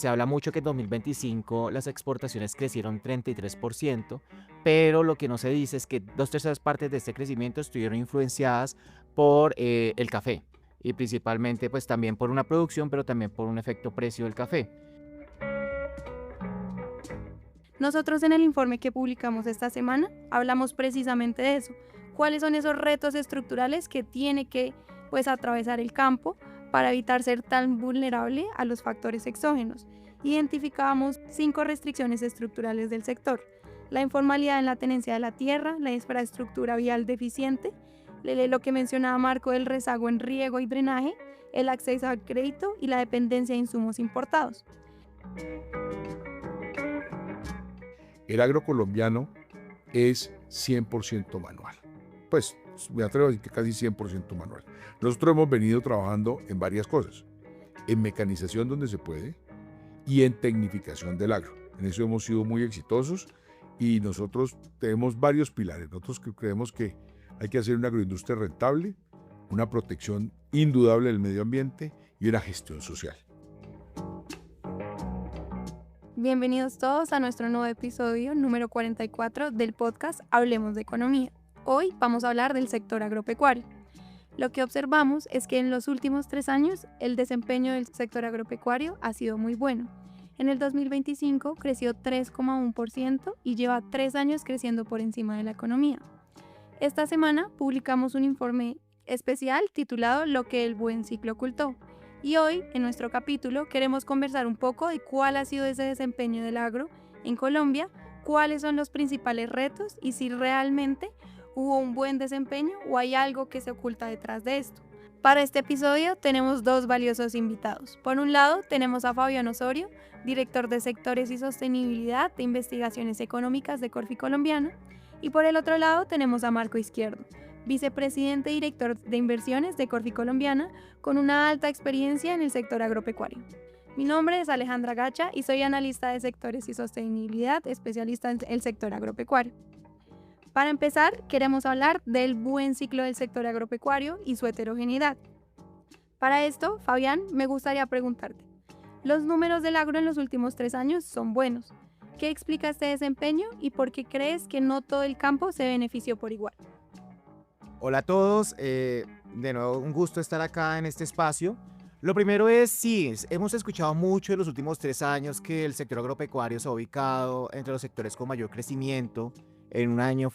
Se habla mucho que en 2025 las exportaciones crecieron 33%, pero lo que no se dice es que dos terceras partes de este crecimiento estuvieron influenciadas por el café y principalmente pues también por una producción, pero también por un efecto precio del café. Nosotros en el informe que publicamos esta semana hablamos precisamente de eso. ¿Cuáles son esos retos estructurales que tiene que atravesar el campo para evitar ser tan vulnerable a los factores exógenos? Identificamos 5 restricciones estructurales del sector: la informalidad en la tenencia de la tierra, la infraestructura vial deficiente, lo que mencionaba Marco del rezago en riego y drenaje, el acceso al crédito y la dependencia de insumos importados. El agro colombiano es 100% manual. Pues me atrevo a decir que casi 100% manual. Nosotros hemos venido trabajando en varias cosas: en mecanización donde se puede y en tecnificación del agro. En eso hemos sido muy exitosos y nosotros tenemos varios pilares. Nosotros creemos que hay que hacer una agroindustria rentable, una protección indudable del medio ambiente y una gestión social. Bienvenidos todos a nuestro nuevo episodio número 44 del podcast Hablemos de Economía. Hoy vamos a hablar del sector agropecuario. Lo que observamos es que en los últimos 3 años el desempeño del sector agropecuario ha sido muy bueno. En el 2025 creció 3,1% y lleva 3 años creciendo por encima de la economía. Esta semana publicamos un informe especial titulado Lo que el buen ciclo ocultó. Y hoy, en nuestro capítulo, queremos conversar un poco de cuál ha sido ese desempeño del agro en Colombia, cuáles son los principales retos y si realmente hubo un buen desempeño o hay algo que se oculta detrás de esto. Para este episodio tenemos 2 valiosos invitados. Por un lado, tenemos a Fabián Osorio, director de Sectores y Sostenibilidad de Investigaciones Económicas de Corfi Colombiana, y por el otro lado tenemos a Marco Izquierdo, vicepresidente y director de inversiones de Corfi Colombiana, con una alta experiencia en el sector agropecuario. Mi nombre es Alejandra Gacha y soy analista de sectores y sostenibilidad, especialista en el sector agropecuario. Para empezar, queremos hablar del buen ciclo del sector agropecuario y su heterogeneidad. Para esto, Fabián, me gustaría preguntarte: los números del agro en los últimos 3 años son buenos. ¿Qué explica este desempeño y por qué crees que no todo el campo se benefició por igual? Hola a todos, de nuevo un gusto estar acá en este espacio. Lo primero es, sí, hemos escuchado mucho en los últimos 3 años que el sector agropecuario se ha ubicado entre los sectores con mayor crecimiento. En un año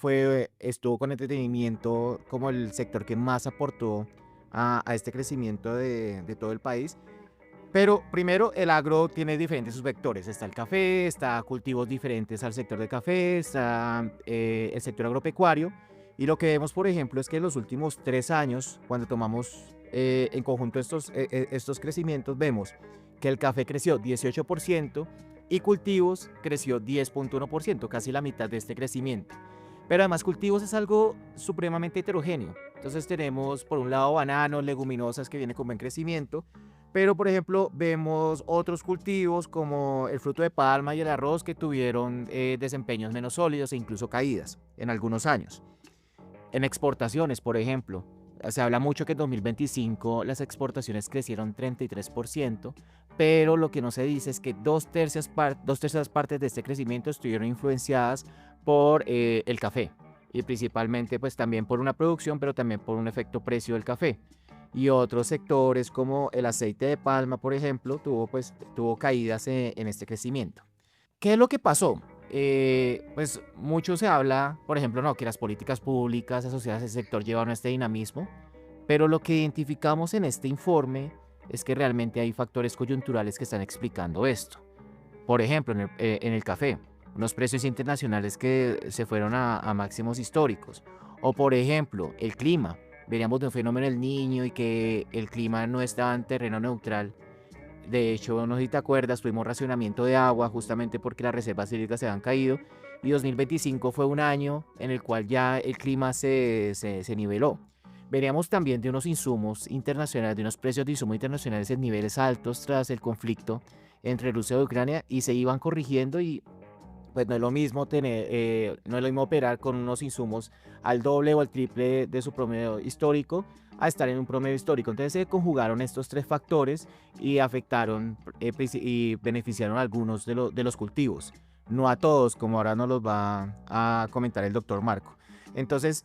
estuvo con entretenimiento como el sector que más aportó a este crecimiento de todo el país. Pero primero, el agro tiene diferentes vectores. Está el café, está cultivos diferentes al sector de café, está el sector agropecuario. Y lo que vemos, por ejemplo, es que en los últimos 3 años, cuando tomamos en conjunto estos crecimientos, vemos que el café creció 18% y cultivos creció 10,1%, casi la mitad de este crecimiento. Pero además cultivos es algo supremamente heterogéneo. Entonces tenemos por un lado bananos, leguminosas que vienen con buen crecimiento, pero por ejemplo vemos otros cultivos como el fruto de palma y el arroz que tuvieron desempeños menos sólidos e incluso caídas en algunos años. En exportaciones, por ejemplo, se habla mucho que en 2025 las exportaciones crecieron 33%, pero lo que no se dice es que dos terceras partes de este crecimiento estuvieron influenciadas por el café y principalmente pues también por una producción, pero también por un efecto precio del café. Y otros sectores como el aceite de palma, por ejemplo, tuvo caídas en este crecimiento. ¿Qué es lo que pasó? Pues mucho se habla, por ejemplo, no, que las políticas públicas asociadas a ese sector llevan a este dinamismo, pero lo que identificamos en este informe es que realmente hay factores coyunturales que están explicando esto. Por ejemplo, en el café, unos precios internacionales que se fueron a máximos históricos. O por ejemplo, el clima. Veníamos de un fenómeno del Niño y que el clima no estaba en terreno neutral. De hecho, no sé si te acuerdas, tuvimos racionamiento de agua justamente porque las reservas hídricas se habían caído y 2025 fue un año en el cual ya el clima se niveló. Veníamos también de unos insumos internacionales, de unos precios de insumos internacionales en niveles altos tras el conflicto entre Rusia y Ucrania y se iban corrigiendo y pues no es lo mismo no es lo mismo operar con unos insumos al doble o al triple de su promedio histórico a estar en un promedio histórico. Entonces se conjugaron estos tres factores y afectaron y beneficiaron a algunos de los cultivos, no a todos, como ahora nos los va a comentar el doctor Marco. Entonces,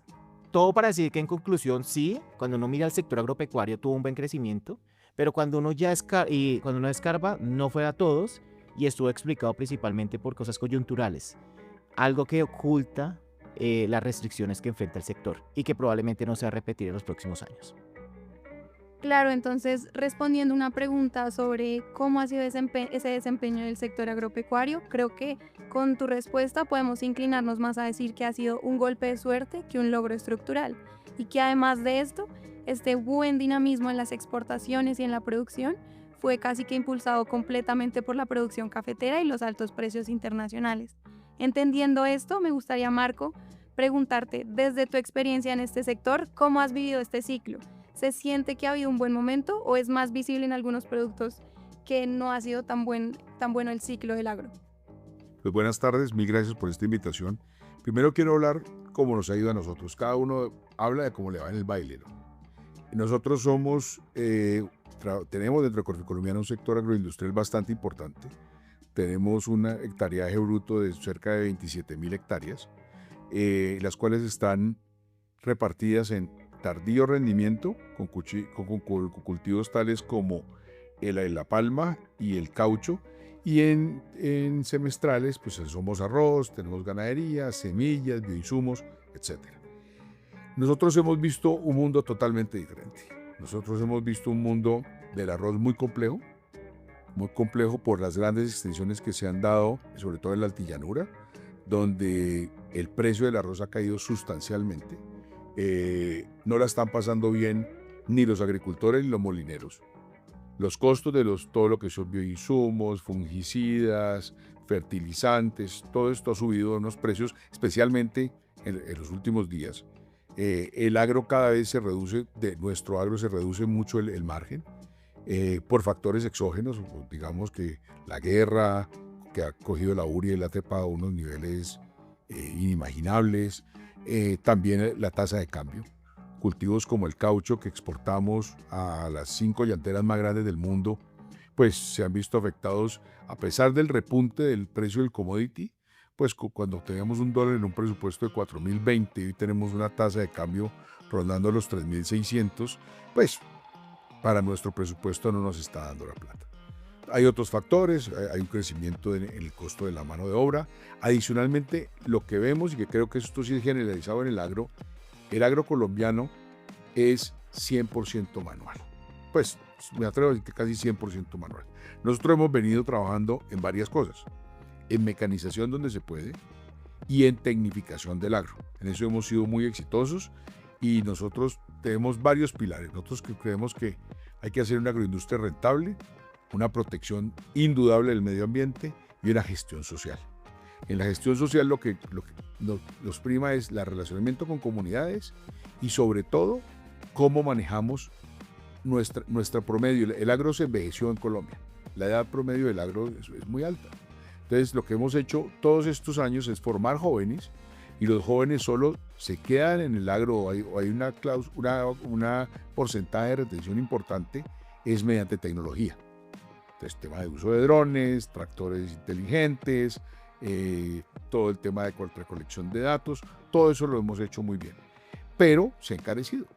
todo para decir que en conclusión, sí, cuando uno mira el sector agropecuario tuvo un buen crecimiento, pero cuando uno cuando uno escarba, no fue a todos y estuvo explicado principalmente por cosas coyunturales, algo que oculta las restricciones que enfrenta el sector y que probablemente no se va a repetir en los próximos años. Claro, entonces respondiendo una pregunta sobre cómo ha sido ese desempeño del sector agropecuario, creo que con tu respuesta podemos inclinarnos más a decir que ha sido un golpe de suerte que un logro estructural y que además de esto, este buen dinamismo en las exportaciones y en la producción fue casi que impulsado completamente por la producción cafetera y los altos precios internacionales. Entendiendo esto, me gustaría, Marco, preguntarte, desde tu experiencia en este sector, ¿cómo has vivido este ciclo? ¿Se siente que ha habido un buen momento o es más visible en algunos productos que no ha sido tan bueno el ciclo del agro? Pues buenas tardes, mil gracias por esta invitación. Primero quiero hablar cómo nos ha ido a nosotros. Cada uno habla de cómo le va en el baile, ¿no? Nosotros tenemos dentro de Corfo Colombiana un sector agroindustrial bastante importante. Tenemos un hectareaje bruto de cerca de 27.000 hectáreas, las cuales están repartidas en tardío rendimiento, con cultivos tales como la palma y el caucho, y en semestrales, pues somos arroz, tenemos ganadería, semillas, bioinsumos, etc. Nosotros hemos visto un mundo totalmente diferente. Nosotros hemos visto un mundo del arroz muy complejo por las grandes extensiones que se han dado, sobre todo en la altillanura, donde el precio del arroz ha caído sustancialmente. No la están pasando bien ni los agricultores ni los molineros. Los costos de todo lo que son bioinsumos, fungicidas, fertilizantes, todo esto ha subido a unos precios, especialmente en los últimos días. El agro cada vez se reduce, de nuestro agro se reduce mucho el margen por factores exógenos, digamos que la guerra que ha cogido la uria y la ha trepado a unos niveles inimaginables. También la tasa de cambio. Cultivos como el caucho que exportamos a las 5 llanteras más grandes del mundo, pues se han visto afectados a pesar del repunte del precio del commodity, pues cuando teníamos $1 en un presupuesto de 4.020 y tenemos una tasa de cambio rondando los 3.600, pues para nuestro presupuesto no nos está dando la plata. Hay otros factores, hay un crecimiento en el costo de la mano de obra. Adicionalmente, lo que vemos, y que creo que esto sí es generalizado en el agro colombiano es 100% manual. Pues me atrevo a decir que casi 100% manual. Nosotros hemos venido trabajando en varias cosas, en mecanización donde se puede y en tecnificación del agro. En eso hemos sido muy exitosos y nosotros tenemos varios pilares. Nosotros creemos que hay que hacer una agroindustria rentable, una protección indudable del medio ambiente y una gestión social. En la gestión social lo que nos prima es el relacionamiento con comunidades y sobre todo cómo manejamos nuestra promedio. El agro se envejeció en Colombia. La edad promedio del agro es muy alta. Entonces lo que hemos hecho todos estos años es formar jóvenes y los jóvenes solo se quedan en el agro o hay una porcentaje de retención importante es mediante tecnología. Entonces, tema de uso de drones, tractores inteligentes, todo el tema de recolección de datos, todo eso lo hemos hecho muy bien, pero se ha encarecido.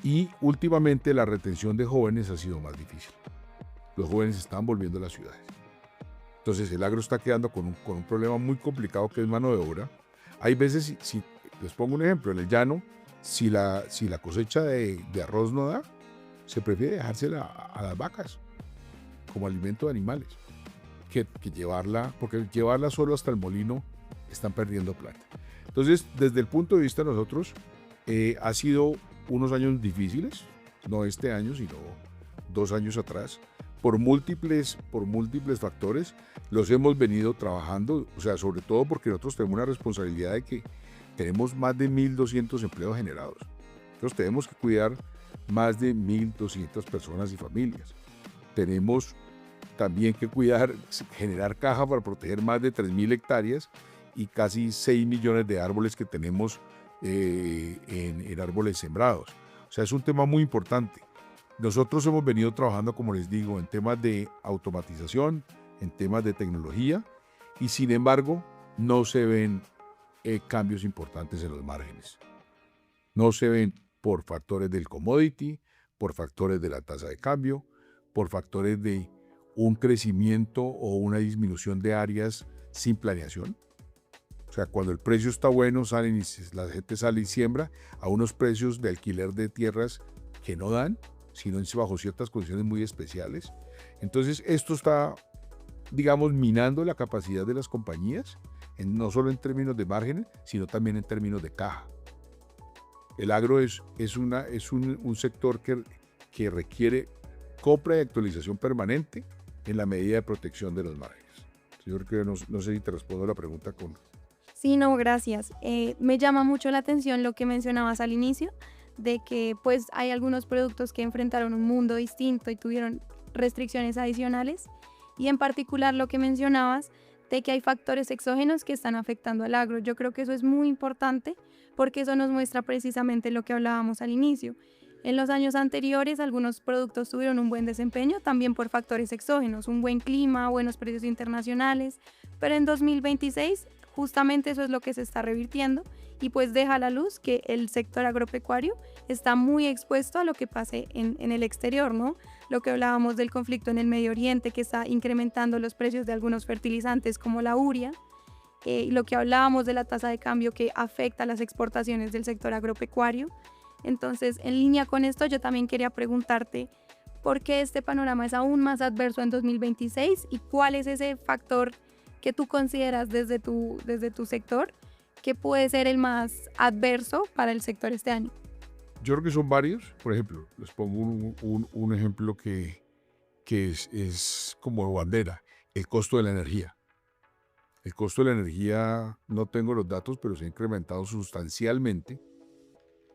Y últimamente la retención de jóvenes ha sido más difícil. Los jóvenes están volviendo a las ciudades. Entonces el agro está quedando con un problema muy complicado que es mano de obra. Hay veces, si les pongo un ejemplo, en el llano, si la cosecha de arroz no da, se prefiere dejársela a las vacas como alimento de animales que llevarla, porque llevarla solo hasta el molino están perdiendo plata. Entonces, desde el punto de vista de nosotros, ha sido unos años difíciles, no este año, sino 2 años atrás, por múltiples factores. Los hemos venido trabajando, o sea, sobre todo porque nosotros tenemos una responsabilidad de que tenemos más de 1.200 empleos generados. Entonces tenemos que cuidar más de 1.200 personas y familias. Tenemos también que cuidar, generar caja para proteger más de 3.000 hectáreas y casi 6 millones de árboles que tenemos en árboles sembrados. O sea, es un tema muy importante. Nosotros hemos venido trabajando, como les digo, en temas de automatización, en temas de tecnología, y sin embargo no se ven cambios importantes en los márgenes. No se ven por factores del commodity, por factores de la tasa de cambio, por factores de un crecimiento o una disminución de áreas sin planeación. O sea, cuando el precio está bueno, la gente sale y siembra a unos precios de alquiler de tierras que no dan, sino bajo ciertas condiciones muy especiales. Entonces, esto está, digamos, minando la capacidad de las compañías, no solo en términos de márgenes, sino también en términos de caja. El agro es un sector que requiere compra y actualización permanente en la medida de protección de los márgenes. Yo creo que no sé si te respondo la pregunta con... Sí, no, gracias. Me llama mucho la atención lo que mencionabas al inicio, de que pues hay algunos productos que enfrentaron un mundo distinto y tuvieron restricciones adicionales, y en particular lo que mencionabas de que hay factores exógenos que están afectando al agro. Yo creo que eso es muy importante porque eso nos muestra precisamente lo que hablábamos al inicio. En los años anteriores algunos productos tuvieron un buen desempeño también por factores exógenos, un buen clima, buenos precios internacionales, pero en 2026 justamente eso es lo que se está revirtiendo y pues deja a la luz que el sector agropecuario está muy expuesto a lo que pase en el exterior, ¿no? Lo que hablábamos del conflicto en el Medio Oriente que está incrementando los precios de algunos fertilizantes como la urea, y lo que hablábamos de la tasa de cambio que afecta las exportaciones del sector agropecuario. Entonces, en línea con esto, yo también quería preguntarte por qué este panorama es aún más adverso en 2026 y cuál es ese factor que tú consideras desde tu sector que puede ser el más adverso para el sector este año. Yo creo que son varios. Por ejemplo, les pongo un ejemplo que es como bandera, el costo de la energía. El costo de la energía, no tengo los datos, pero se ha incrementado sustancialmente.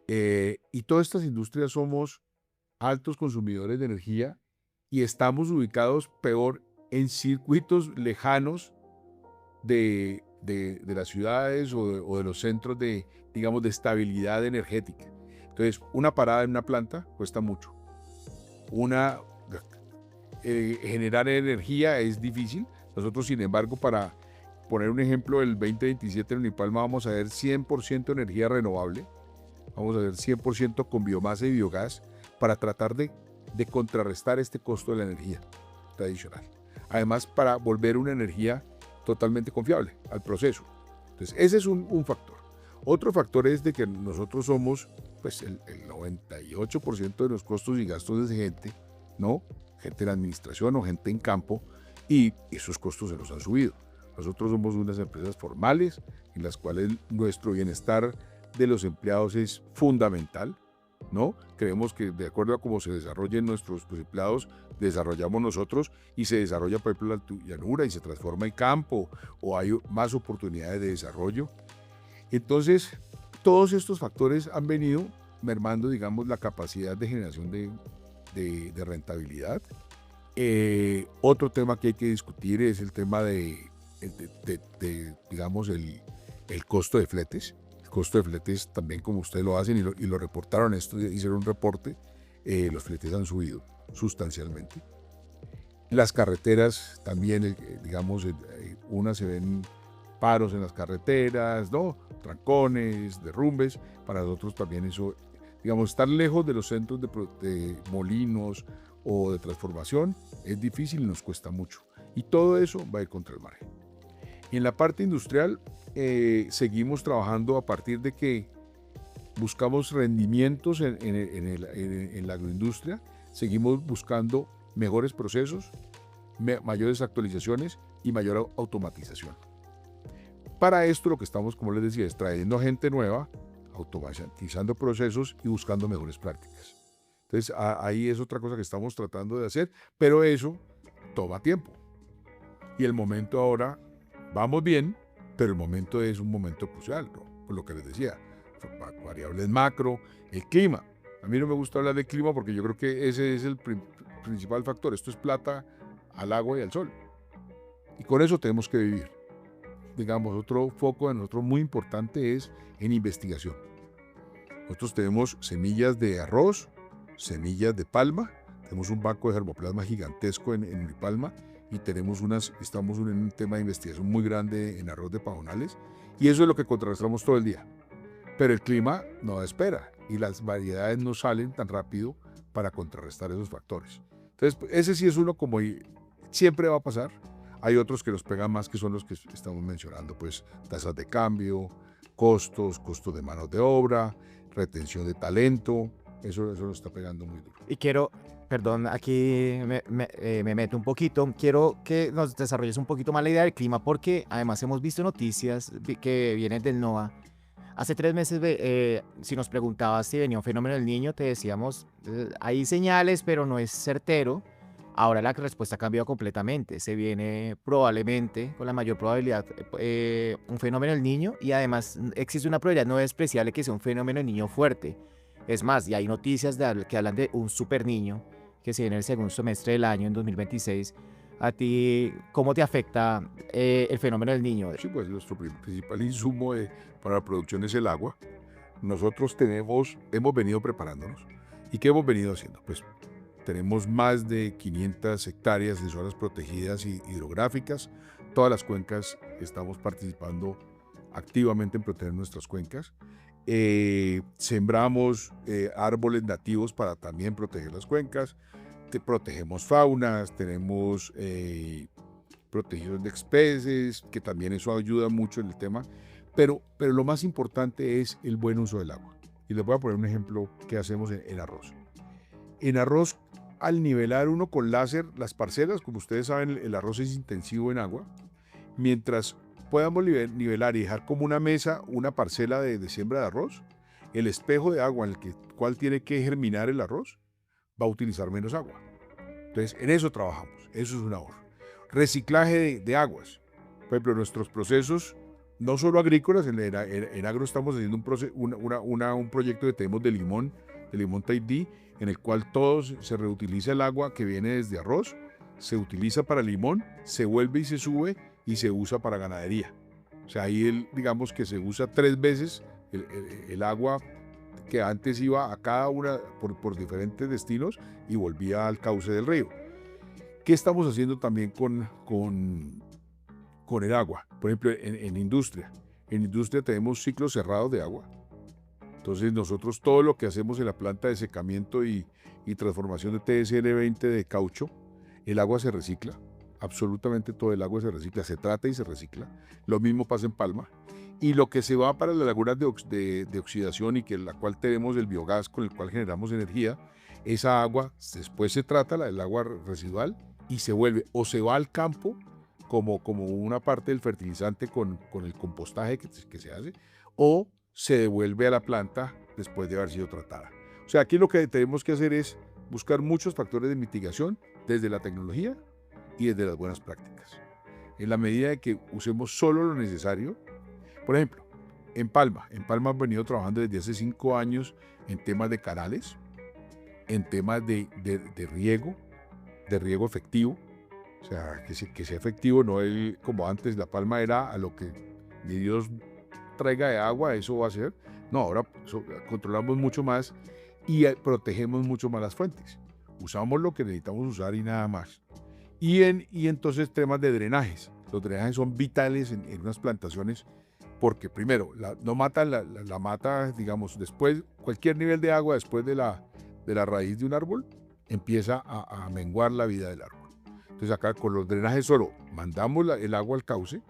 Y todas estas industrias somos altos consumidores de energía y estamos ubicados peor en circuitos lejanos de las ciudades o de los centros de, digamos, de estabilidad energética. Entonces, una parada en una planta cuesta mucho. Generar energía es difícil. Nosotros, sin embargo, para poner un ejemplo, el 2027 en Unipalma vamos a ver 100% energía renovable. Vamos a ver 100% con biomasa y biogás para tratar de contrarrestar este costo de la energía tradicional. Además, para volver una energía totalmente confiable al proceso. Entonces, ese es un factor. Otro factor es de que nosotros somos, pues, el 98% de los costos y gastos de gente, ¿no? Gente en administración o gente en campo, y esos costos se nos han subido. Nosotros somos unas empresas formales en las cuales nuestro bienestar de los empleados es fundamental, ¿no? Creemos que de acuerdo a cómo se desarrollen nuestros empleados, desarrollamos nosotros y se desarrolla, por ejemplo, la llanura y se transforma en campo o hay más oportunidades de desarrollo. Entonces, todos estos factores han venido mermando, digamos, la capacidad de generación de rentabilidad. Otro tema que hay que discutir es el tema digamos, el costo de fletes. El costo de fletes también, como ustedes lo hacen y lo reportaron, hicieron un reporte, los fletes han subido sustancialmente. Las carreteras también, digamos, unas se ven paros en las carreteras, ¿no? Trancones, derrumbes. Para nosotros también eso, digamos, estar lejos de los centros de molinos o de transformación es difícil y nos cuesta mucho. Y todo eso va a ir contra el margen. Y en la parte industrial seguimos trabajando a partir de que buscamos rendimientos en la agroindustria, seguimos buscando mejores procesos, mayores actualizaciones y mayor automatización. Para esto lo que estamos, como les decía, es trayendo gente nueva, automatizando procesos y buscando mejores prácticas. Entonces ahí es otra cosa que estamos tratando de hacer, pero eso toma tiempo. Y el momento ahora, vamos bien, pero el momento es un momento crucial, ¿no? Por lo que les decía, variables macro, el clima. A mí no me gusta hablar de clima porque yo creo que ese es el principal factor. Esto es plata al agua y al sol. Y con eso tenemos que vivir. Digamos, otro foco de nosotros muy importante es en investigación. Nosotros tenemos semillas de arroz, semillas de palma, tenemos un banco de germoplasma gigantesco en palma y estamos en un tema de investigación muy grande en arroz de pajonales y eso es lo que contrarrestamos todo el día. Pero el clima no da espera y las variedades no salen tan rápido para contrarrestar esos factores. Entonces, ese sí es uno como siempre va a pasar. Hay otros que nos pegan más, que son los que estamos mencionando, pues tasas de cambio, costos de mano de obra, retención de talento, eso nos está pegando muy duro. Y quiero, perdón, aquí me meto un poquito, quiero que nos desarrolles un poquito más la idea del clima, porque además hemos visto noticias que vienen del NOAA. Hace 3 meses, si nos preguntabas si venía un fenómeno del Niño, te decíamos, hay señales, pero no es certero. Ahora la respuesta ha cambiado completamente. Se viene probablemente, con la mayor probabilidad, un fenómeno del Niño y además existe una probabilidad no despreciable que sea un fenómeno del Niño fuerte. Es más, y hay noticias que hablan de un super niño que se viene en el segundo semestre del año, en 2026. ¿A ti cómo te afecta el fenómeno del Niño? Sí, pues nuestro principal insumo para la producción es el agua. Nosotros hemos venido preparándonos. ¿Y qué hemos venido haciendo? Pues tenemos más de 500 hectáreas de zonas protegidas y hidrográficas. Todas las cuencas estamos participando activamente en proteger nuestras cuencas. Sembramos árboles nativos para también proteger las cuencas. Protegemos faunas, tenemos protegidos de especies, que también eso ayuda mucho en el tema. Pero lo más importante es el buen uso del agua. Y les voy a poner un ejemplo que hacemos en arroz. En arroz, al nivelar uno con láser las parcelas, como ustedes saben, el arroz es intensivo en agua, mientras podamos nivelar y dejar como una mesa, una parcela de siembra de arroz, el espejo de agua en el cual tiene que germinar el arroz va a utilizar menos agua. Entonces, en eso trabajamos, eso es un ahorro. Reciclaje de aguas. Por ejemplo, nuestros procesos, no solo agrícolas, en agro estamos haciendo un proyecto que tenemos de limón Tahití, en el cual se reutiliza el agua que viene desde arroz, se utiliza para limón, se vuelve y se sube y se usa para ganadería. O sea, ahí digamos que se usa 3 veces el agua que antes iba a cada una por diferentes destinos y volvía al cauce del río. ¿Qué estamos haciendo también con el agua? Por ejemplo, en industria. En industria tenemos ciclos cerrados de agua. Entonces nosotros todo lo que hacemos en la planta de secamiento y transformación de TSN20 de caucho, el agua se recicla, absolutamente todo el agua se recicla, se trata y se recicla. Lo mismo pasa en Palma. Y lo que se va para las lagunas de oxidación y la cual tenemos el biogás con el cual generamos energía, esa agua después se trata, el agua residual, y se vuelve o se va al campo como una parte del fertilizante con el compostaje que se hace, o se devuelve a la planta después de haber sido tratada. O sea, aquí lo que tenemos que hacer es buscar muchos factores de mitigación desde la tecnología y desde las buenas prácticas. En la medida de que usemos solo lo necesario, por ejemplo, en Palma hemos venido trabajando desde hace 5 años en temas de canales, en temas de riego efectivo, o sea, que sea efectivo, no como antes la Palma era a lo que ni Dios traiga de agua, eso va a ser. No, ahora controlamos mucho más y protegemos mucho más las fuentes. Usamos lo que necesitamos usar y nada más. Y entonces temas de drenajes. Los drenajes son vitales en unas plantaciones porque primero, no mata la mata, digamos, después, cualquier nivel de agua después de la raíz de un árbol, empieza a menguar la vida del árbol. Entonces acá con los drenajes solo mandamos el agua al cauce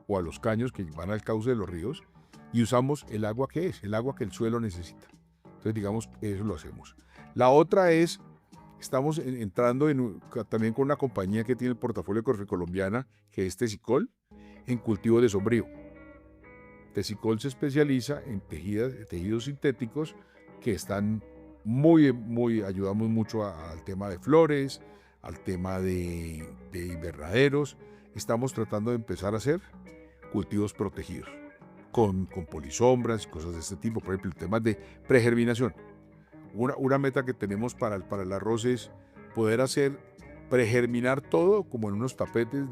o a los caños que van al cauce de los ríos y usamos el agua que es, el agua que el suelo necesita. Entonces digamos, eso lo hacemos. La otra es, estamos entrando también con una compañía que tiene el portafolio colombiana, que es Tesicol, en cultivo de sombrío. Tesicol se especializa en tejidos sintéticos que están ayudamos mucho al tema de flores, al tema de invernaderos. Estamos tratando de empezar a hacer cultivos protegidos con polisombras y cosas de este tipo. Por ejemplo, temas de pregerminación. Una meta que tenemos para el arroz es poder hacer pregerminar todo como en unos tapetes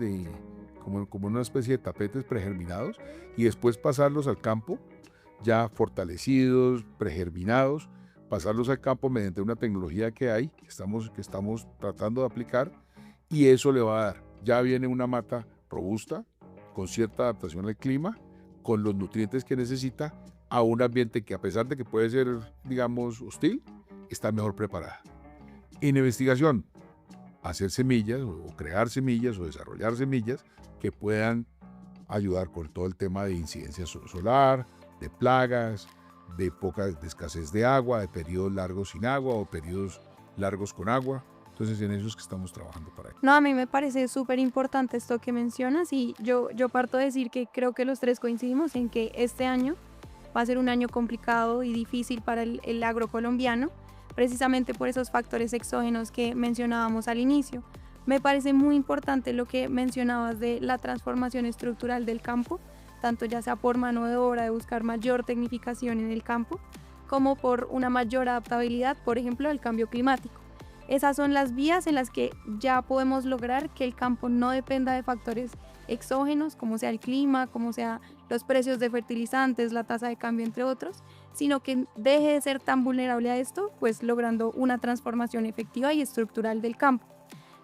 como una especie de tapetes pregerminados y después pasarlos al campo ya fortalecidos, pregerminados, pasarlos al campo mediante una tecnología que hay, que estamos tratando de aplicar, y eso le va a dar, ya viene una mata robusta, con cierta adaptación al clima, con los nutrientes que necesita, a un ambiente que a pesar de que puede ser, digamos, hostil, está mejor preparada. En investigación, hacer semillas o crear semillas o desarrollar semillas que puedan ayudar con todo el tema de incidencia solar, de plagas, de escasez de agua, de periodos largos sin agua o periodos largos con agua. Entonces en eso es que estamos trabajando para ello. No, a mí me parece súper importante esto que mencionas y yo parto de decir que creo que los tres coincidimos en que este año va a ser un año complicado y difícil para el agro colombiano, precisamente por esos factores exógenos que mencionábamos al inicio. Me parece muy importante lo que mencionabas de la transformación estructural del campo, tanto ya sea por mano de obra, de buscar mayor tecnificación en el campo, como por una mayor adaptabilidad, por ejemplo, al cambio climático. Esas son las vías en las que ya podemos lograr que el campo no dependa de factores exógenos, como sea el clima, como sea los precios de fertilizantes, la tasa de cambio, entre otros, sino que deje de ser tan vulnerable a esto, pues logrando una transformación efectiva y estructural del campo.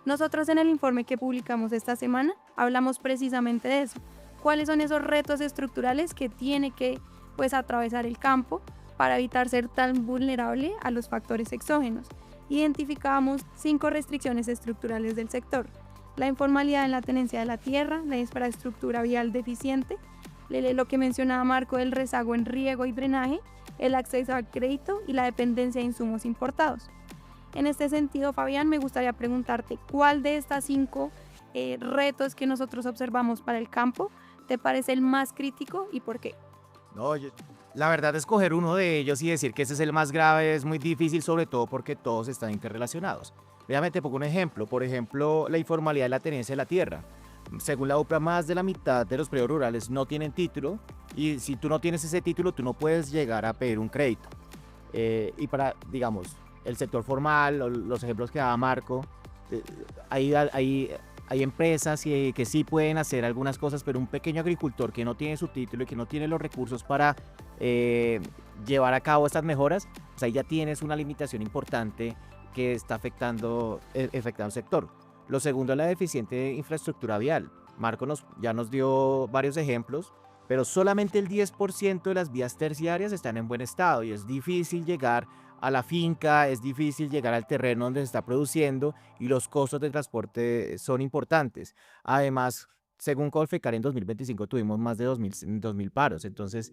Nosotros en el informe que publicamos esta semana hablamos precisamente de eso. ¿Cuáles son esos retos estructurales que tiene que atravesar el campo para evitar ser tan vulnerable a los factores exógenos? Identificamos 5 restricciones estructurales del sector: la informalidad en la tenencia de la tierra, la infraestructura vial deficiente, lo que mencionaba Marco del rezago en riego y drenaje, el acceso al crédito y la dependencia de insumos importados. En este sentido, Fabián, me gustaría preguntarte cuál de estas 5 retos que nosotros observamos para el campo te parece el más crítico y por qué. No, la verdad, escoger uno de ellos y decir que ese es el más grave es muy difícil, sobre todo porque todos están interrelacionados. Déjame te pongo un ejemplo. Por ejemplo, la informalidad de la tenencia de la tierra. Según la UPRA, más de la mitad de los predios rurales no tienen título, y si tú no tienes ese título, tú no puedes llegar a pedir un crédito. Y para, digamos, el sector formal, los ejemplos que daba Marco, hay empresas que sí pueden hacer algunas cosas, pero un pequeño agricultor que no tiene su título y que no tiene los recursos para llevar a cabo estas mejoras, pues ahí ya tienes una limitación importante que está afectando al sector. Lo segundo es la deficiente infraestructura vial. Marco ya nos dio varios ejemplos, pero solamente el 10% de las vías terciarias están en buen estado y es difícil llegar a la finca, es difícil llegar al terreno donde se está produciendo y los costos de transporte son importantes. Además, según Colfecar, en 2025 tuvimos más de 2.000 paros. Entonces,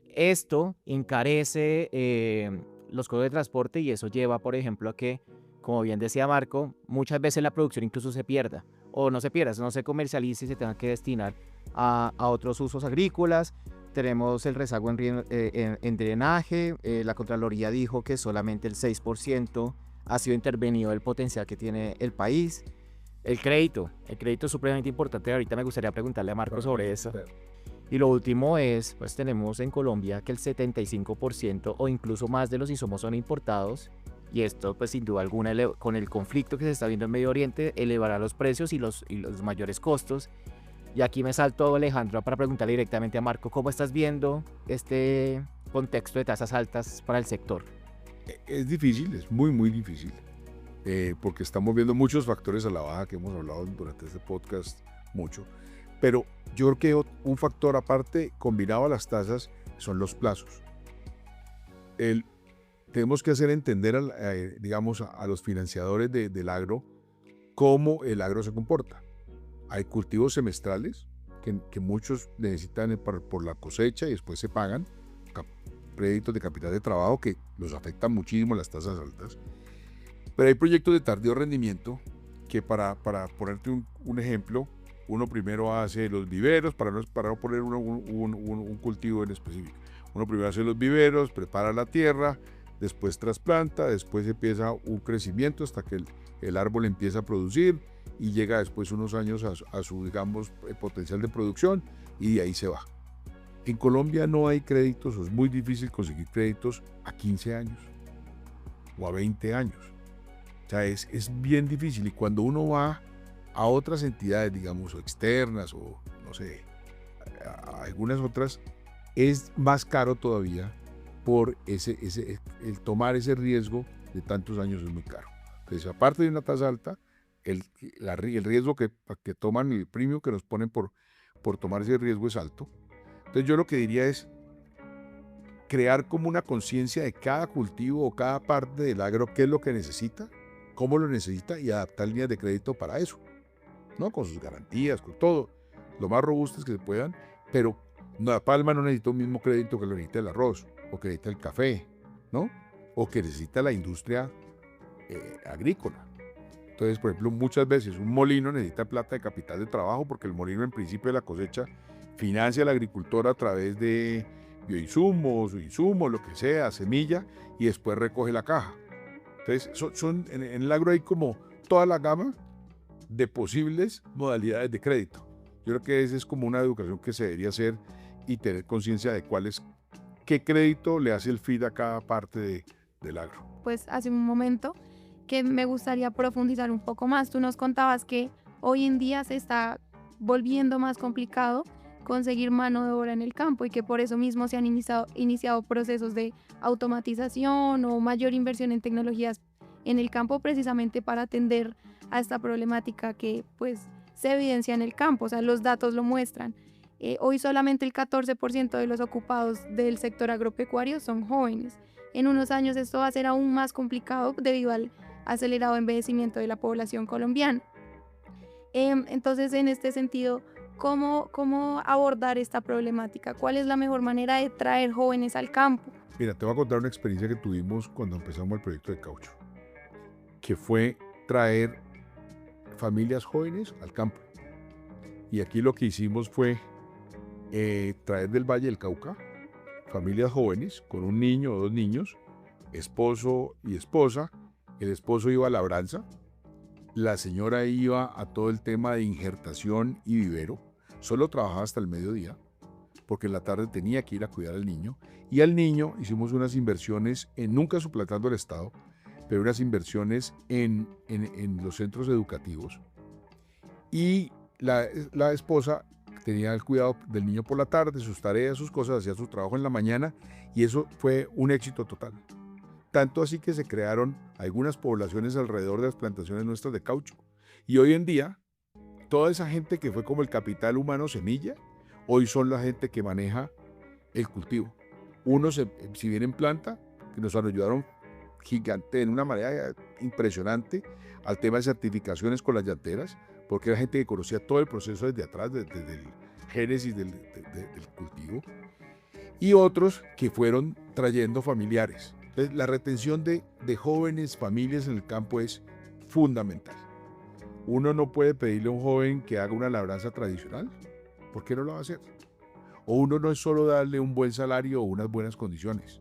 esto encarece los costos de transporte y eso lleva, por ejemplo, a que, como bien decía Marco, muchas veces la producción incluso se pierda, o no se pierda, no se comercialice y se tenga que destinar a otros usos agrícolas. Tenemos el rezago en drenaje. La Contraloría dijo que solamente el 6% ha sido intervenido del potencial que tiene el país. El crédito es supremamente importante. Ahorita me gustaría preguntarle a Marco sobre eso. Y lo último es, pues tenemos en Colombia que el 75% o incluso más de los insumos son importados. Y esto, pues sin duda alguna, con el conflicto que se está viendo en Medio Oriente, elevará los precios y los mayores costos. Y aquí me salto, Alejandro, para preguntarle directamente a Marco, ¿cómo estás viendo este contexto de tasas altas para el sector? Es difícil, es muy, muy difícil, porque estamos viendo muchos factores a la baja que hemos hablado durante este podcast mucho. Pero yo creo que un factor aparte, combinado a las tasas, son los plazos. Tenemos que hacer entender, digamos, a los financiadores del agro cómo el agro se comporta. Hay cultivos semestrales que muchos necesitan por la cosecha y después se pagan créditos de capital de trabajo que los afectan muchísimo las tasas altas. Pero hay proyectos de tardío rendimiento que, para ponerte un ejemplo, uno primero hace los viveros, para no poner un cultivo en específico. Uno primero hace los viveros, prepara la tierra, después trasplanta, después empieza un crecimiento hasta que el árbol empieza a producir y llega después unos años a su, digamos, potencial de producción y de ahí se va. En Colombia no hay créditos, o es muy difícil conseguir créditos a 15 años o a 20 años. O sea, es bien difícil. Y cuando uno va a otras entidades, digamos, o externas, o no sé, a algunas otras, es más caro todavía por el tomar ese riesgo de tantos años es muy caro. Entonces, aparte de una tasa alta, el riesgo que toman, el premio que nos ponen por tomar ese riesgo es alto. Entonces yo lo que diría es crear como una conciencia de cada cultivo o cada parte del agro, qué es lo que necesita, cómo lo necesita y adaptar líneas de crédito para eso, ¿no? Con sus garantías, con todo, lo más robustas que se puedan, pero la palma no necesita un mismo crédito que lo necesita el arroz, o que necesita el café, ¿no? O que necesita la industria agrícola. Entonces, por ejemplo, muchas veces un molino necesita plata de capital de trabajo porque el molino en principio de la cosecha financia al agricultor a través de bioinsumos, o insumos, lo que sea, semilla, y después recoge la caja. Entonces, en el agro hay como toda la gama de posibles modalidades de crédito. Yo creo que esa es como una educación que se debería hacer y tener conciencia de qué crédito le hace el FID a cada parte del agro. Pues hace un momento que me gustaría profundizar un poco más. Tú nos contabas que hoy en día se está volviendo más complicado conseguir mano de obra en el campo y que por eso mismo se han iniciado procesos de automatización o mayor inversión en tecnologías en el campo precisamente para atender a esta problemática que pues se evidencia en el campo, o sea, los datos lo muestran. Hoy solamente el 14% de los ocupados del sector agropecuario son jóvenes. En unos años esto va a ser aún más complicado debido al acelerado envejecimiento de la población colombiana. Entonces, en este sentido, ¿cómo abordar esta problemática? ¿Cuál es la mejor manera de traer jóvenes al campo? Mira, te voy a contar una experiencia que tuvimos cuando empezamos el proyecto de caucho, que fue traer familias jóvenes al campo. Y aquí lo que hicimos fue traer del Valle del Cauca familias jóvenes con un niño o dos niños, esposo y esposa. El esposo iba a labranza, la señora iba a todo el tema de injertación y vivero, solo trabajaba hasta el mediodía, porque en la tarde tenía que ir a cuidar al niño, y al niño hicimos unas inversiones, nunca suplantando el Estado, pero unas inversiones en los centros educativos, y la esposa tenía el cuidado del niño por la tarde, sus tareas, sus cosas, hacía su trabajo en la mañana, y eso fue un éxito total. Tanto así que se crearon algunas poblaciones alrededor de las plantaciones nuestras de caucho. Y hoy en día, toda esa gente que fue como el capital humano semilla, hoy son la gente que maneja el cultivo. Unos, si bien en planta, que nos ayudaron gigante, en una manera impresionante, al tema de certificaciones con las llanteras, porque era gente que conocía todo el proceso desde atrás, desde el génesis del cultivo. Y otros que fueron trayendo familiares. Entonces, la retención de jóvenes, familias en el campo es fundamental. Uno no puede pedirle a un joven que haga una labranza tradicional. ¿Por qué no lo va a hacer? O uno no es solo darle un buen salario o unas buenas condiciones.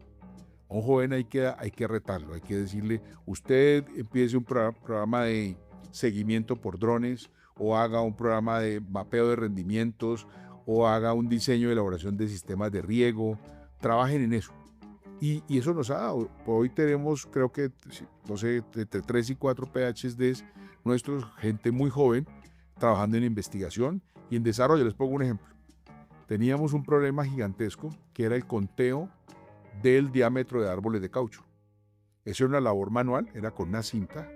A un joven hay que retarlo, hay que decirle, usted empiece un programa de seguimiento por drones, o haga un programa de mapeo de rendimientos, o haga un diseño de elaboración de sistemas de riego, trabajen en eso. Y eso nos ha dado. Hoy tenemos, creo que, no sé, entre 3 y 4 PhDs nuestros, gente muy joven, trabajando en investigación y en desarrollo. Les pongo un ejemplo. Teníamos un problema gigantesco, que era el conteo del diámetro de árboles de caucho. Eso era una labor manual, era con una cinta.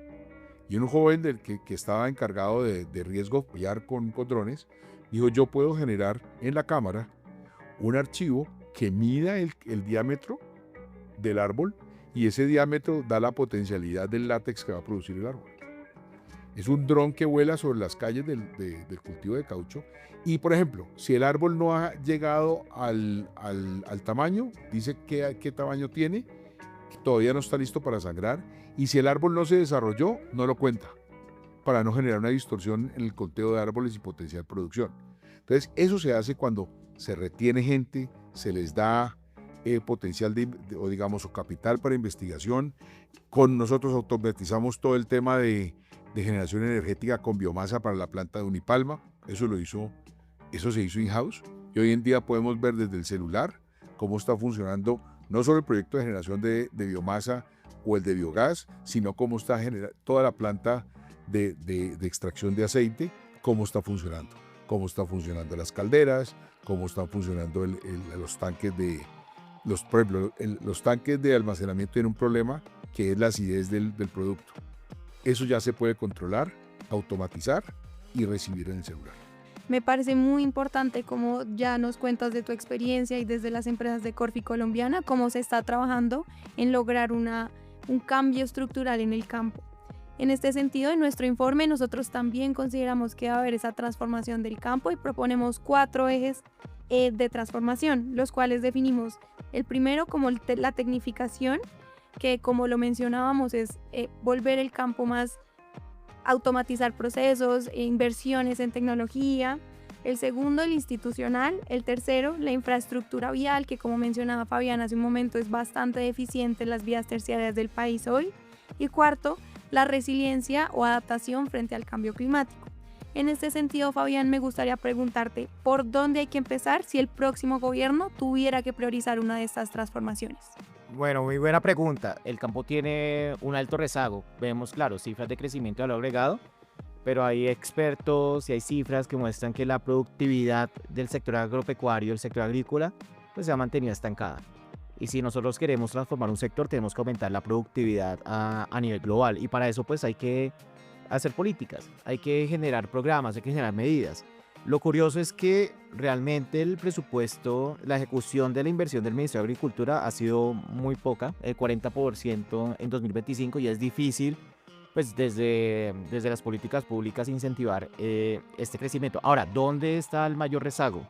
Y un joven que estaba encargado de riesgo apoyar con drones, dijo, yo puedo generar en la cámara un archivo que mida el diámetro del árbol, y ese diámetro da la potencialidad del látex que va a producir el árbol. Es un dron que vuela sobre las calles del cultivo de caucho, y por ejemplo, si el árbol no ha llegado al tamaño, dice qué tamaño tiene, todavía no está listo para sangrar, y si el árbol no se desarrolló, no lo cuenta, para no generar una distorsión en el conteo de árboles y potenciar producción. Entonces, eso se hace cuando se retiene gente, se les da potencial o capital para investigación. Con nosotros automatizamos todo el tema de generación energética con biomasa para la planta de Unipalma. Eso se hizo in-house, y hoy en día podemos ver desde el celular cómo está funcionando no solo el proyecto de generación de biomasa o el de biogás, sino cómo está toda la planta de extracción de aceite, cómo está funcionando las calderas, cómo están funcionando los tanques por ejemplo, los tanques de almacenamiento tienen un problema que es la acidez del producto. Eso ya se puede controlar, automatizar y recibir en el celular. Me parece muy importante, como ya nos cuentas de tu experiencia y desde las empresas de Corfi Colombiana, cómo se está trabajando en lograr un cambio estructural en el campo. En este sentido, en nuestro informe nosotros también consideramos que va a haber esa transformación del campo y proponemos 4 ejes de transformación, los cuales definimos el primero como la tecnificación, que como lo mencionábamos es volver el campo más, automatizar procesos, inversiones en tecnología. El segundo, el institucional. El tercero, la infraestructura vial, que como mencionaba Fabián hace un momento es bastante deficiente en las vías terciarias del país hoy. Y cuarto, la resiliencia o adaptación frente al cambio climático. En este sentido, Fabián, me gustaría preguntarte, ¿por dónde hay que empezar si el próximo gobierno tuviera que priorizar una de estas transformaciones? Bueno, muy buena pregunta. El campo tiene un alto rezago. Vemos, claro, cifras de crecimiento de valor agregado, pero hay expertos y hay cifras que muestran que la productividad del sector agropecuario, el sector agrícola, pues se ha mantenido estancada. Y si nosotros queremos transformar un sector, tenemos que aumentar la productividad a nivel global. Y para eso, pues hay que hacer políticas, hay que generar programas, hay que generar medidas. Lo curioso es que realmente el presupuesto, la ejecución de la inversión del Ministerio de Agricultura ha sido muy poca, el 40% en 2025, y es difícil, pues desde las políticas públicas, incentivar este crecimiento. Ahora, ¿dónde está el mayor rezago?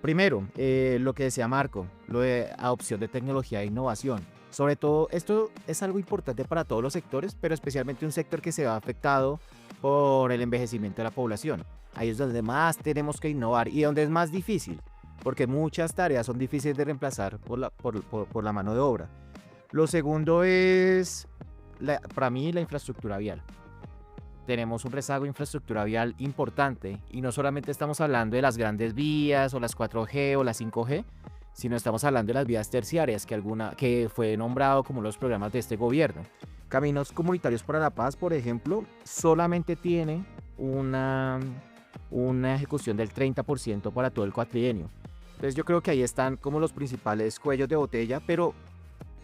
Primero, lo que decía Marco, lo de adopción de tecnología e innovación. Sobre todo, esto es algo importante para todos los sectores, pero especialmente un sector que se va afectado por el envejecimiento de la población. Ahí es donde más tenemos que innovar y donde es más difícil, porque muchas tareas son difíciles de reemplazar por la mano de obra. Lo segundo es, para mí, la infraestructura vial. Tenemos un rezago de infraestructura vial importante y no solamente estamos hablando de las grandes vías o las 4G o las 5G, sino estamos hablando de las vías terciarias que fue nombrado como los programas de este gobierno. Caminos Comunitarios para la Paz, por ejemplo, solamente tiene una ejecución del 30% para todo el cuatrienio. Entonces yo creo que ahí están como los principales cuellos de botella, pero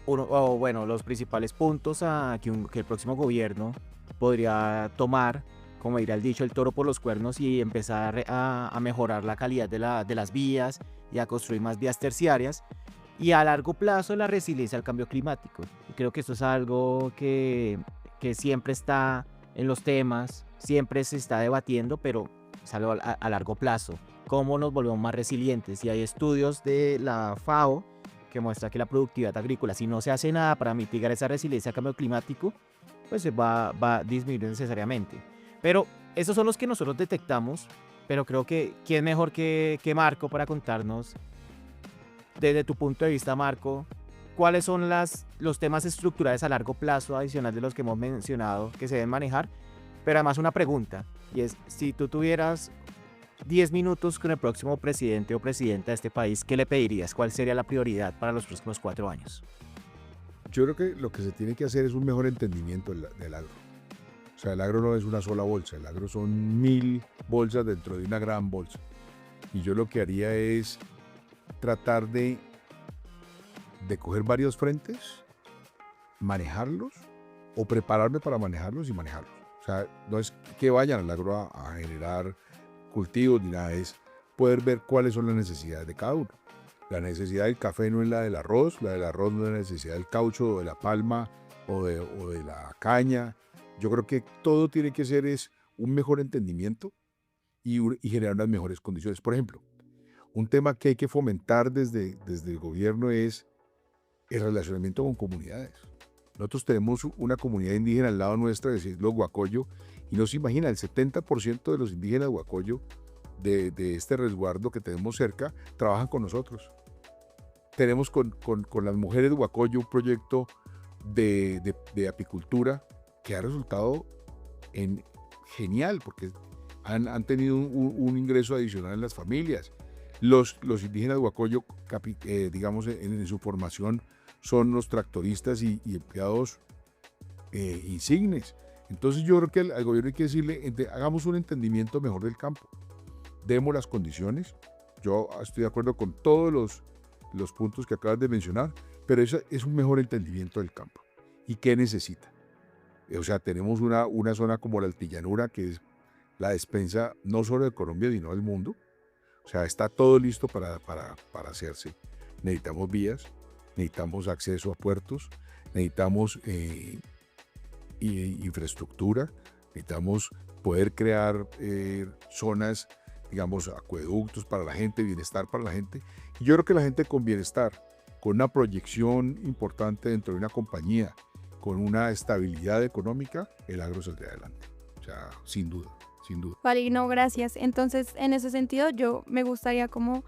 los principales puntos que el próximo gobierno podría tomar, como dirá el dicho, el toro por los cuernos, y empezar a mejorar la calidad de las vías y a construir más vías terciarias, y a largo plazo la resiliencia al cambio climático. Y creo que esto es algo que siempre está en los temas, siempre se está debatiendo, pero es algo a largo plazo. ¿Cómo nos volvemos más resilientes? Y hay estudios de la FAO que muestra que la productividad agrícola, si no se hace nada para mitigar esa resiliencia al cambio climático, pues se va a disminuir necesariamente. Pero esos son los que nosotros detectamos, pero creo que ¿quién mejor que Marco para contarnos, desde tu punto de vista, Marco, cuáles son los temas estructurales a largo plazo adicional de los que hemos mencionado que se deben manejar? Pero además una pregunta, y es, si tú tuvieras 10 minutos con el próximo presidente o presidenta de este país, ¿qué le pedirías? ¿Cuál sería la prioridad para los próximos 4 años? Yo creo que lo que se tiene que hacer es un mejor entendimiento del agro. O sea, el agro no es una sola bolsa, el agro son 1000 bolsas dentro de una gran bolsa. Y yo lo que haría es tratar de coger varios frentes, manejarlos o prepararme para manejarlos y manejarlos. O sea, no es que vayan al agro a generar cultivos ni nada, es poder ver cuáles son las necesidades de cada uno. La necesidad del café no es la del arroz no es la necesidad del caucho o de la palma o de la caña. Yo creo que todo tiene que ser es un mejor entendimiento y generar unas mejores condiciones. Por ejemplo, un tema que hay que fomentar desde el gobierno es el relacionamiento con comunidades. Nosotros tenemos una comunidad indígena al lado nuestra, que es los Guacoyo, y no se imagina, el 70% de los indígenas Guacoyo de este resguardo que tenemos cerca trabajan con nosotros. Tenemos con las mujeres Guacoyo un proyecto de apicultura que ha resultado genial, porque han tenido un ingreso adicional en las familias. Los indígenas Guacoyo, digamos, en su formación, son los tractoristas y empleados insignes. Entonces yo creo que al gobierno hay que decirle, hagamos un entendimiento mejor del campo, demos las condiciones. Yo estoy de acuerdo con todos los puntos que acabas de mencionar, pero eso es un mejor entendimiento del campo. ¿Y qué necesita? O sea, tenemos una zona como la altillanura, que es la despensa no solo de Colombia, sino del mundo. O sea, está todo listo para hacerse. Necesitamos vías, necesitamos acceso a puertos, necesitamos infraestructura, necesitamos poder crear zonas, digamos, acueductos para la gente, bienestar para la gente. Y yo creo que la gente con bienestar, con una proyección importante dentro de una compañía, con una estabilidad económica, el agro saldrá adelante. O sea, sin duda, sin duda. Vale, no, gracias. Entonces, en ese sentido, yo me gustaría como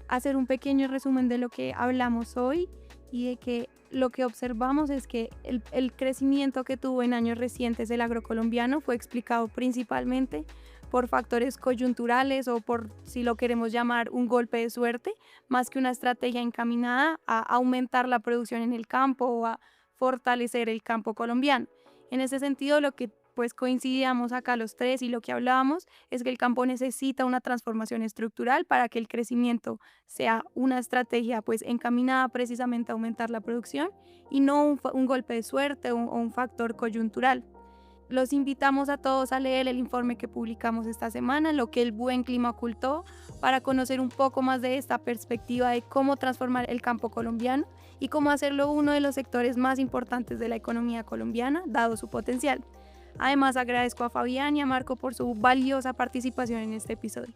hacer un pequeño resumen de lo que hablamos hoy y de que lo que observamos es que el crecimiento que tuvo en años recientes el agro colombiano fue explicado principalmente por factores coyunturales o por, si lo queremos llamar, un golpe de suerte, más que una estrategia encaminada a aumentar la producción en el campo o a fortalecer el campo colombiano. En ese sentido, lo que pues coincidíamos acá los tres y lo que hablábamos es que el campo necesita una transformación estructural para que el crecimiento sea una estrategia pues encaminada precisamente a aumentar la producción y no un golpe de suerte o un factor coyuntural. Los invitamos a todos a leer el informe que publicamos esta semana, Lo que el buen clima ocultó, para conocer un poco más de esta perspectiva de cómo transformar el campo colombiano y cómo hacerlo uno de los sectores más importantes de la economía colombiana, dado su potencial. Además, agradezco a Fabián y a Marco por su valiosa participación en este episodio.